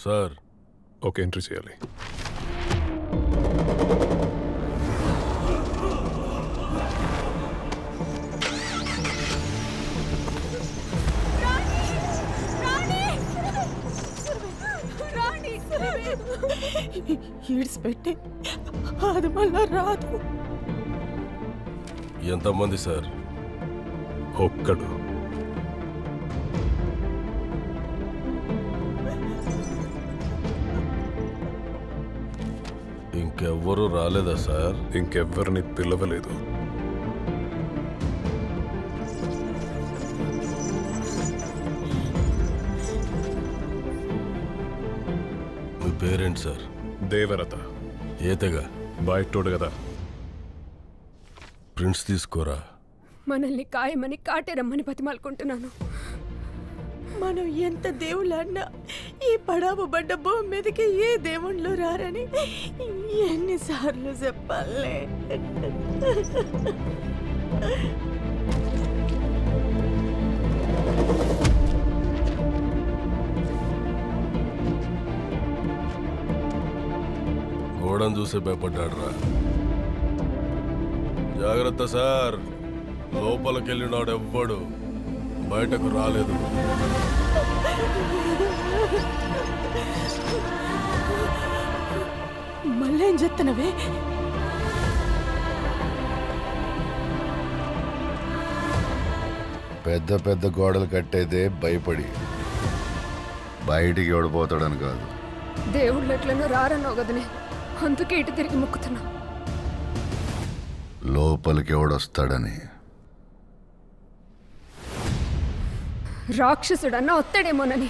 Sir okay entry చేయాలి. ఈడ్చిపెట్టి అది మళ్ళా రాదు. ఎంతమంది సార్? ఒక్కడు. ఇంకెవ్వరూ రాలేదా సార్? ఇంకెవ్వరిని పిలవలేదు. మీ పేరేంటి సార్? దేవరత. ఏతగా బయటోడు కదా. ప్రిన్స్ తీసుకోరా. మనల్ని కాయమని కాటేరమ్మని బతిమాలుకుంటున్నాను. మనం ఎంత దేవుళ్ళన్నా ఈ పడాబు పడ్డ భూమి మీదకి ఏ దేవుళ్ళు రారని ఎన్నిసార్లు చెప్పాలే. గోడను చూసే భయపడ్డాడు రా. జాగ్రత్త సార్, లోపలికెళ్ళినాడు ఎవ్వడు బయటకు రాలేదు. మళ్ళేం చెప్తున్నావే? పెద్ద పెద్ద గోడలు కట్టేదే భయపడి, బయటికి ఓడిపోతాడని కాదు. దేవుళ్ళు ఎట్లనో రారన్నావు కదనే, అందుకే ఇటు తిరిగి మొక్కుతున్నా. లోపలికి ఎవడొస్తాడని. రాక్షసుడన్నా వస్తాడేమోనని.